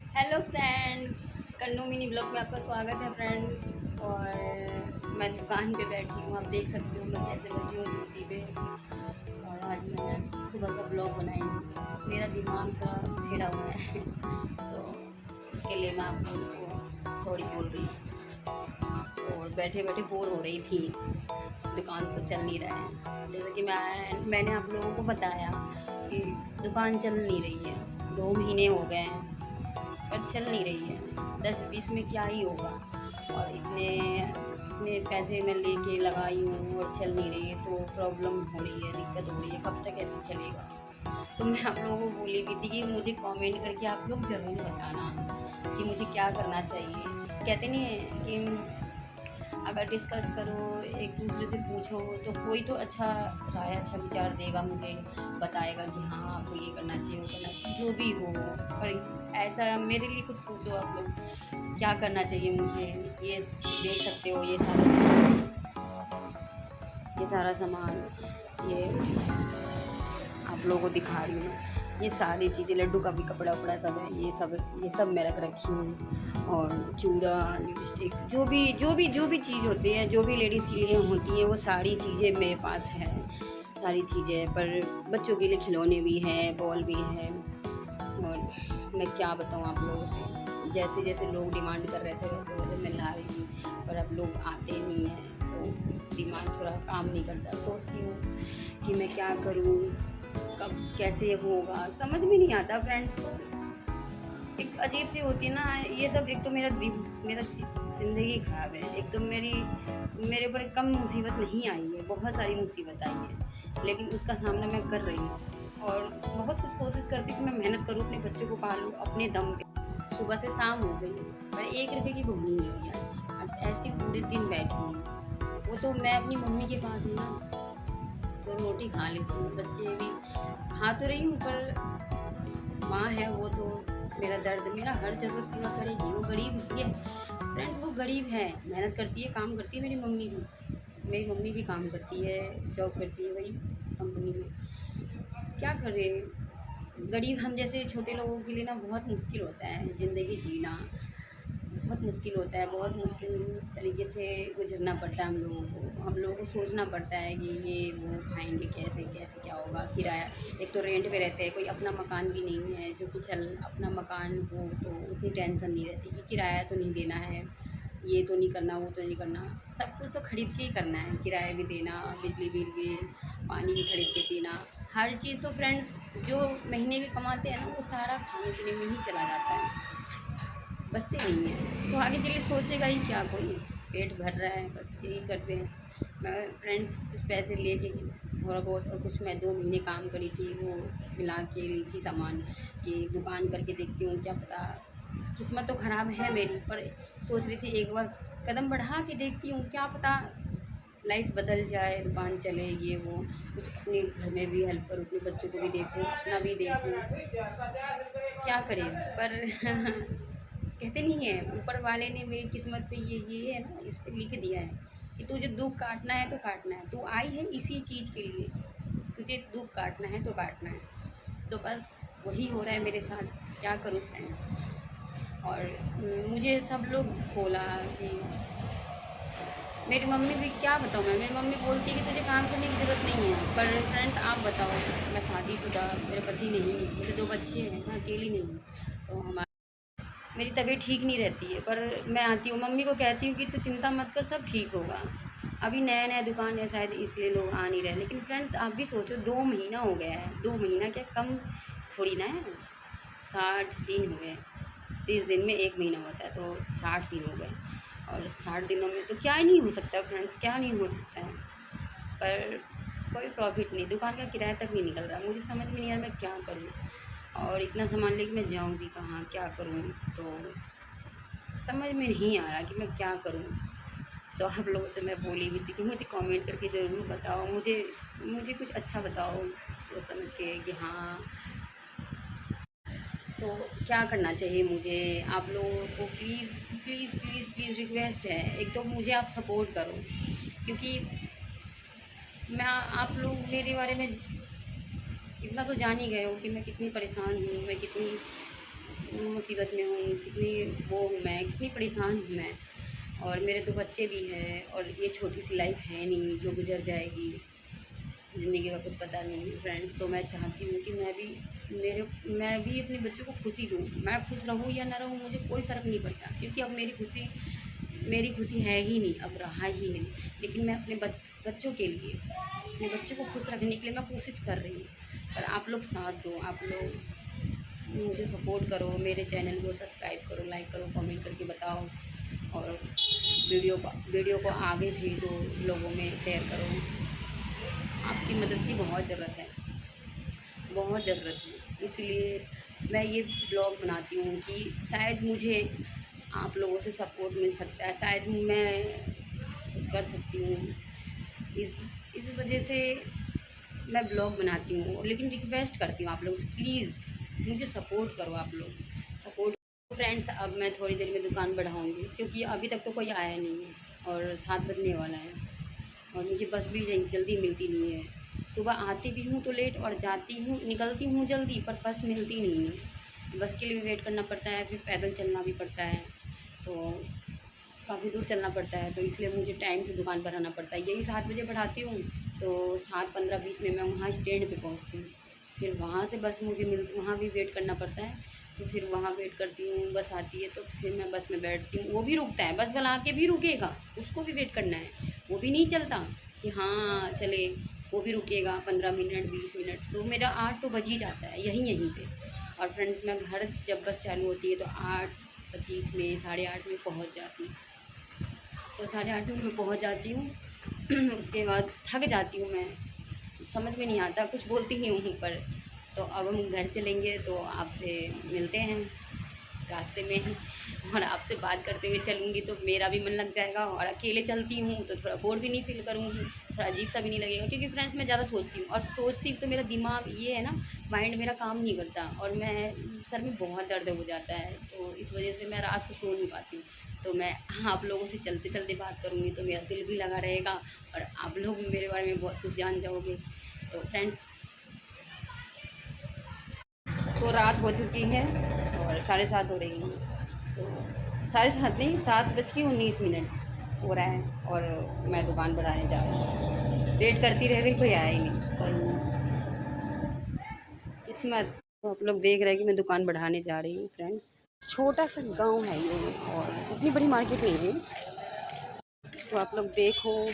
Hello friends, कन्नू mini blog में आपका स्वागत है फ्रेंड्स। और मैं दुकान पे बैठी हूँ, आप देख सकते हो मैं कैसे बैठी हूँ कुर्सी पे। और आज मैंने सुबह का ब्लॉग बनाई नहीं, मेरा दिमाग थोड़ा टेढ़ा हुआ है तो उसके लिए मैं आप लोगों को सॉरी बोल रही हूँ। और बैठे बैठे बोर हो रही थी, दुकान तो चल नहीं रहा है। जैसे कि मैंने आप लोगों को बताया कि दुकान चल नहीं रही है, 2 महीने हो गए हैं पर चल नहीं रही है। 10-20 में क्या ही होगा। और इतने इतने पैसे मैं लेके लगाई हूँ और चल नहीं रही है तो प्रॉब्लम हो रही है, दिक्कत हो रही है, कब तक ऐसे चलेगा। तो मैं आप लोगों को बोली भी थी कि मुझे कमेंट करके आप लोग ज़रूर बताना कि मुझे क्या करना चाहिए। कहते नहीं है कि अगर डिस्कस करो, एक दूसरे से पूछो तो कोई तो अच्छा राय, अच्छा विचार देगा, मुझे बताएगा कि हाँ आपको ये करना चाहिए, वो करना चाहिए, जो भी हो। पर ऐसा मेरे लिए कुछ सोचो आप लोग, क्या करना चाहिए मुझे। ये देख सकते हो, ये सारा सामान, ये आप लोगों को दिखा रही हूँ मैं। ये सारी चीज़ें, लड्डू का भी कपड़ा उपड़ा सब है, ये सब मैं रख रखी हूँ। और चूड़ा, लिपस्टिक, जो भी चीज़ होती है, जो भी लेडीज़ के लिए होती है, वो सारी चीज़ें मेरे पास है। सारी चीज़ें, पर बच्चों के लिए खिलौने भी हैं, बॉल भी है। और मैं क्या बताऊँ आप लोगों से, जैसे जैसे लोग डिमांड कर रहे थे वैसे वैसे मैं ला रही हूँ, पर अब लोग आते नहीं हैं तो दिमाग थोड़ा काम नहीं करता। सोचती हूँ कि मैं क्या करूँ, कब कैसे होगा, समझ में नहीं आता फ्रेंड्स। तो एक अजीब सी होती है ना ये सब। एक तो मेरा ज़िंदगी ख़राब है, एक तो मेरे ऊपर कम मुसीबत नहीं आई है, बहुत सारी मुसीबत आई है, लेकिन उसका सामना मैं कर रही हूँ। और बहुत कुछ कोशिश करती हूँ कि मैं मेहनत करूँ, अपने बच्चों को पालूँ अपने दम पे। सुबह से शाम हो गई पर 1 रुपए की बहू नहीं हुई आज ऐसी पूरे दिन बैठी हूँ। वो तो मैं अपनी मम्मी के पास हूँ ना, तो रोटी खा लेती हूँ, बच्चे भी खा तो रही हूँ, पर माँ है वो तो मेरा दर्द, मेरा हर ज़रूरत पूरा करेगी। वो गरीब है फ्रेंड्स, वो गरीब है, मेहनत करती है, काम करती है। मेरी मम्मी भी काम करती है, जॉब करती है वही कंपनी में। क्या करें, गरीब हम जैसे छोटे लोगों के लिए ना बहुत मुश्किल होता है ज़िंदगी जीना। बहुत मुश्किल होता है, बहुत मुश्किल तरीके से गुजरना पड़ता है हम लोगों को सोचना पड़ता है कि ये वो खाएंगे कैसे कैसे, क्या होगा। किराया, एक तो रेंट पे रहते हैं, कोई अपना मकान भी नहीं है, जो कि चल अपना मकान हो तो उतनी टेंशन नहीं रहती कि किराया तो नहीं देना है, ये तो नहीं करना, वो तो नहीं करना। सब कुछ तो खरीद के ही करना है, किराया भी देना, बिजली बिल भी, पानी भी खरीद के देना, हर चीज़। तो फ्रेंड्स जो महीने के कमाते हैं ना, वो सारा खाने पीने में ही चला जाता है, बचते नहीं हैं। तो आगे के लिए सोचेगा ही क्या कोई, पेट भर रहा है बस यही करते हैं। मैं फ्रेंड्स कुछ पैसे लेके थोड़ा बहुत, और कुछ मैं 2 महीने काम करी थी, वो मिला के ली थी सामान कि दुकान करके देखती हूँ, क्या पता। किस्मत तो ख़राब है मेरी, पर सोच रही थी एक बार कदम बढ़ा के देखती हूँ, क्या पता लाइफ बदल जाए, दुकान चले, ये वो। कुछ अपने घर में भी हेल्प करूँ, अपने बच्चों को भी देखूँ, अपना भी देखूँ, क्या करें। पर कहते नहीं है, ऊपर वाले ने मेरी किस्मत पे ये है ना, इस पे लिख दिया है कि तुझे दुख काटना है तो काटना है, तू आई है इसी चीज़ के लिए, तुझे दुख काटना है तो काटना है। तो बस वही हो रहा है मेरे साथ, क्या करूँ फ्रेंड्स। और मुझे सब लोग बोला कि मेरी मम्मी भी, क्या बताऊँ मैं, मेरी मम्मी बोलती है कि तुझे काम करने की ज़रूरत नहीं है। पर फ्रेंड्स आप बताओ, मैं शादीशुदा, मेरे पति नहीं, मेरे 2 बच्चे हैं, मैं अकेली नहीं हूँ। तो मेरी तबीयत ठीक नहीं रहती है, पर मैं आती हूँ, मम्मी को कहती हूँ कि तू चिंता मत कर, सब ठीक होगा। अभी नया नया दुकान है शायद इसलिए लोग आ नहीं रहे। लेकिन फ्रेंड्स आप भी सोचो, 2 महीना हो गया है, 2 महीना क्या कम थोड़ी ना है, 60 दिन हो गए। 30 दिन में 1 महीना होता है, तो 60 दिन हो गए। और 60 दिनों में तो क्या ही नहीं हो सकता फ्रेंड्स, क्या नहीं हो सकता है। पर कोई प्रॉफिट नहीं, दुकान का किराया तक नहीं निकल रहा। मुझे समझ में नहीं आ रहा मैं क्या करूँ, और इतना सामान लेके मैं जाऊँ भी कहाँ, क्या करूँ। तो समझ में नहीं आ रहा कि मैं क्या करूँ। तो आप लोगों से मैं बोली भी थी कि मुझे कमेंट करके ज़रूर बताओ, मुझे मुझे कुछ अच्छा बताओ सोच समझ के कि हाँ, तो क्या करना चाहिए मुझे। आप लोगों को please please please please request है, एक तो मुझे आप सपोर्ट करो, क्योंकि मैं, आप लोग मेरे बारे में इतना तो जान ही गए हो कि मैं कितनी परेशान हूँ, मैं कितनी मुसीबत में हूँ, कितनी वो हूँ मैं, कितनी परेशान हूँ मैं। और मेरे 2 बच्चे भी हैं और ये छोटी सी लाइफ है नहीं जो गुजर जाएगी, ज़िंदगी का कुछ पता नहीं है फ्रेंड्स। तो मैं चाहती हूँ कि मैं भी अपने बच्चों को खुशी दूँ। मैं खुश रहूँ या ना रहूँ मुझे कोई फ़र्क नहीं पड़ता, क्योंकि अब मेरी खुशी है ही नहीं, अब रहा ही नहीं। लेकिन मैं अपने बच्चों के लिए, अपने बच्चों को खुश रखने के लिए मैं कोशिश कर रही हूँ। और आप लोग साथ दो, आप लोग मुझे सपोर्ट करो, मेरे चैनल को सब्सक्राइब करो, लाइक करो, कमेंट करके बताओ, और वीडियो को आगे भेजो, लोगों में शेयर करो। आपकी मदद की बहुत ज़रूरत है, बहुत ज़रूरत है। इसलिए मैं ये ब्लॉग बनाती हूँ कि शायद मुझे आप लोगों से सपोर्ट मिल सकता है, शायद मैं कुछ कर सकती हूँ। इस वजह से मैं ब्लॉग बनाती हूँ। लेकिन रिक्वेस्ट करती हूँ आप लोग से, प्लीज़ मुझे सपोर्ट करो, आप लोग सपोर्ट। फ्रेंड्स, अब मैं थोड़ी देर में दुकान बढ़ाऊँगी, क्योंकि अभी तक तो कोई आया नहीं है और 7 बजने वाला है और मुझे बस भी जल्दी मिलती नहीं है। सुबह आती भी हूँ तो लेट और जाती हूँ, निकलती हूँ जल्दी, पर बस मिलती नहीं है। बस के लिए वेट करना पड़ता है, फिर पैदल चलना भी पड़ता है, तो काफ़ी दूर चलना पड़ता है। तो इसलिए मुझे टाइम से दुकान पर आना पड़ता है। यही 7 बजे बढ़ाती हूँ तो 7:15-20 में मैं वहाँ स्टैंड पे पहुँचती हूँ। फिर वहाँ से बस मुझे वहाँ भी वेट करना पड़ता है, तो फिर वहाँ वेट करती हूँ, बस आती है तो फिर मैं बस में बैठती हूँ। वो भी रुकता है, बस वाला आके भी रुकेगा, उसको भी वेट करना है। वो भी नहीं चलता कि हाँ चले, वो भी रुकेगा 15 मिनट 20 मिनट। तो मेरा 8 तो बज ही जाता है यहीं पे। और फ्रेंड्स, मैं घर जब बस चालू होती है तो 8:25 में, 8:30 में पहुँच जाती हूँ। तो 8:30 में मैं पहुँच जाती हूँ। उसके बाद थक जाती हूँ मैं, समझ में नहीं आता, कुछ बोलती नहीं हूँ पर। तो अब हम घर चलेंगे तो आपसे मिलते हैं रास्ते में, और आपसे बात करते हुए चलूँगी तो मेरा भी मन लग जाएगा। और अकेले चलती हूँ तो थोड़ा बोर भी नहीं फील करूँगी, थोड़ा अजीब सा भी नहीं लगेगा, क्योंकि फ्रेंड्स मैं ज़्यादा सोचती हूँ, और सोचती तो मेरा दिमाग ये है ना, माइंड मेरा काम नहीं करता, और मैं सर में बहुत दर्द हो जाता है। तो इस वजह से मैं रात को सो नहीं पाती हूँ। तो मैं आप लोगों से चलते चलते बात करूँगी तो मेरा दिल भी लगा रहेगा, और आप लोग भी मेरे बारे में बहुत कुछ जान जाओगे। तो फ्रेंड्स, तो रात हो चुकी है और 7:30 हो रही है। तो 7:30 नहीं, 7:19 हो रहा है, और मैं दुकान बढ़ाने जा रही हूँ। वेट करती रह गई, कोई आया ही नहीं, पर किस्मत। तो आप लोग देख रहे हैं कि मैं दुकान बढ़ाने जा रही हूँ फ्रेंड्स। छोटा सा गांव है ये, और इतनी बड़ी मार्केट नहीं है। तो आप लोग देखो,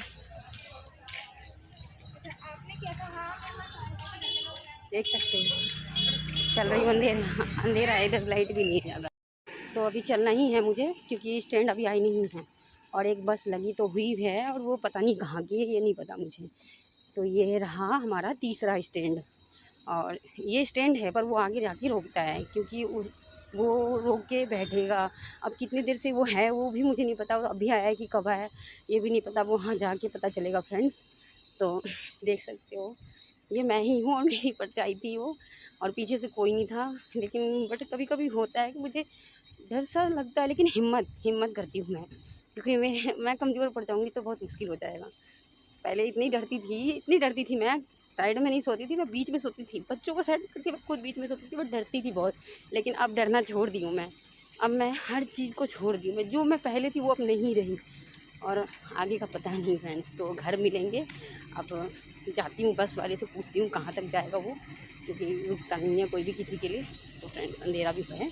देख सकते हैं चल रही हूँ। अंधेरा है इधर, लाइट भी नहीं है ज़्यादा। तो अभी चलना ही है मुझे, क्योंकि स्टैंड अभी आई नहीं है, और एक बस लगी तो हुई है, और वो पता नहीं कहाँ की है, ये नहीं पता मुझे। तो ये रहा हमारा तीसरा स्टैंड, और ये स्टैंड है पर वो आगे जाके रोकता है, क्योंकि वो रोक के बैठेगा। अब कितनी देर से वो है वो भी मुझे नहीं पता, वो अभी आया है कि कब आया है ये भी नहीं पता, वो वहाँ जाके पता चलेगा फ्रेंड्स। तो देख सकते हो, ये मैं ही हूँ और मेरी परछाई थी वो, और पीछे से कोई नहीं था। लेकिन बट कभी कभी होता है कि मुझे डर सा लगता है, लेकिन हिम्मत करती हूँ मैं, क्योंकि मैं कमज़ोर पड़ जाऊँगी तो बहुत मुश्किल हो जाएगा। पहले इतनी डरती थी मैं, साइड में नहीं सोती थी, मैं बीच में सोती थी, बच्चों को साइड करके मैं खुद बीच में सोती थी, मैं डरती थी बहुत। लेकिन अब डरना छोड़ दी हूँ मैं, अब मैं हर चीज़ को छोड़ दी हूँ मैं। जो मैं पहले थी वो अब नहीं रही, और आगे का पता नहीं फ्रेंड्स। तो घर मिलेंगे। अब जाती हूँ, बस वाले से पूछती हूँ कहाँ तक जाएगा वो, क्योंकि रुकता नहीं है कोई भी किसी के लिए। तो फ्रेंड्स, अंधेरा भी है,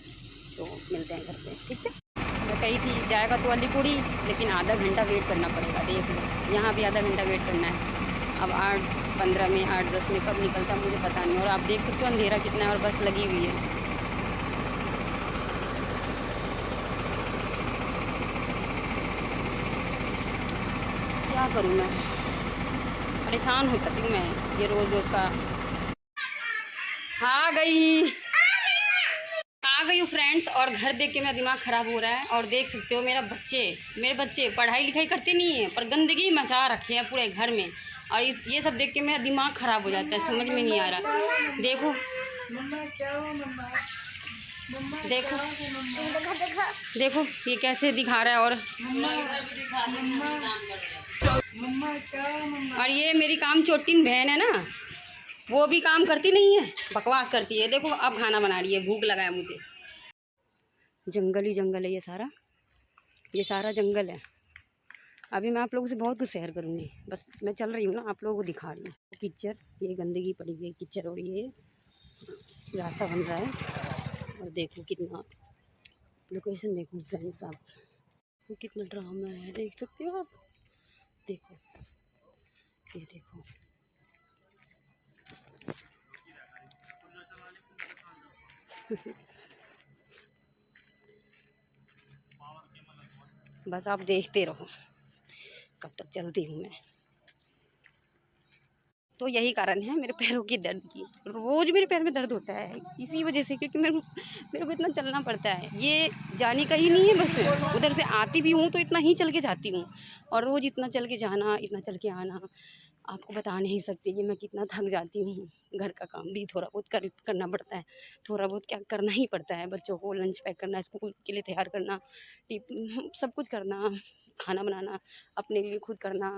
तो मिलते हैं घर पे, ठीक है। मैं कही थी जाएगा तो अलीपुरी, लेकिन आधा घंटा वेट करना पड़ेगा। देख लो, यहाँ भी आधा घंटा वेट करना है। अब 8:15 में, 8:10 में कब निकलता मुझे पता नहीं। और आप देख सकते हो अंधेरा कितना है, और बस लगी हुई है। क्या करूँ मैं, परेशान हो जाती हूँ मैं ये रोज़ का। आ गई हूँ फ्रेंड्स, और घर देख के मेरा दिमाग ख़राब हो रहा है। और देख सकते हो मेरे बच्चे पढ़ाई लिखाई करते नहीं हैं, पर गंदगी मचा रखे हैं पूरे घर में। और ये सब देख के मेरा दिमाग ख़राब हो जाता है, समझ में नहीं आ रहा। देखो देखो ये कैसे दिखा रहा है। और ये मेरी काम चोटिन बहन है ना, वो भी काम करती नहीं है, बकवास करती है। देखो अब खाना बना रही है, भूख लगा है मुझे। जंगल ही जंगल है ये सारा जंगल है। अभी मैं आप लोगों से बहुत कुछ शेयर करूँगी, बस मैं चल रही हूँ ना, आप लोगों को दिखा रही हूँ। कीचड़, ये गंदगी पड़ी हुई है, कीचड़ हो रही है, रास्ता बन रहा है। और देखो कितना लोकेशन, देखो फ्रेंड्स आप, वो कितना ड्रामा है, देख सकते हो आप। देखो ये देखो, बस आप देखते रहो कब तक चलती हूँ मैं। तो यही कारण है मेरे पैरों की दर्द की, रोज़ मेरे पैर में दर्द होता है इसी वजह से, क्योंकि मेरे को इतना चलना पड़ता है। ये जाने का ही नहीं है, बस उधर से आती भी हूँ तो इतना ही चल के जाती हूँ, और रोज़ इतना चल के जाना, इतना चल के आना, आपको बता नहीं सकती कि मैं कितना थक जाती हूँ। घर का काम भी थोड़ा बहुत करना पड़ता है, थोड़ा बहुत क्या करना ही पड़ता है। बच्चों को लंच पैक करना, स्कूल के लिए तैयार करना, सब कुछ करना, खाना बनाना, अपने लिए खुद करना,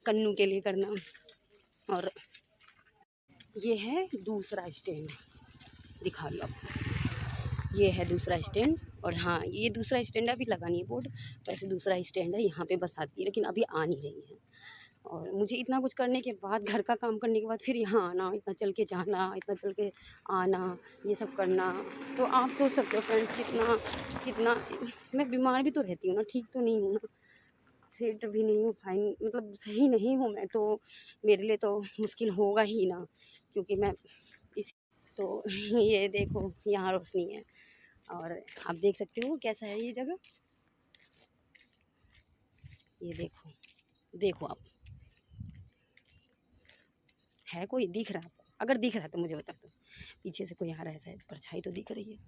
कन्नू के लिए करना। और ये है दूसरा स्टैंड, दिखा रही हूँ आपको, ये है दूसरा स्टैंड। और हाँ, ये दूसरा स्टैंड अभी लगा नहीं है बोर्ड, वैसे दूसरा स्टैंड है, यहाँ पे बस आती है, लेकिन अभी आ नहीं रही है। और मुझे इतना कुछ करने के बाद, घर का काम करने के बाद फिर यहाँ आना, इतना चल के जाना, इतना चल के आना, ये सब करना, तो आप सोच सकते हो फ्रेंड्स कितना कितना। मैं बीमार भी तो रहती हूँ ना, ठीक तो नहीं हूँ ना, फिट भी नहीं हूँ, फाइन मतलब सही नहीं हूँ मैं, तो मेरे लिए तो मुश्किल होगा ही ना, क्योंकि मैं इस तो ये देखो यहाँ रोशनी है, और आप देख सकते हो कैसा है ये जगह। ये देखो, देखो आप, है कोई दिख रहा है आपको? अगर दिख रहा है तो मुझे बता दो। पीछे से कोई आ रहा है शायद, परछाई तो दिख रही है।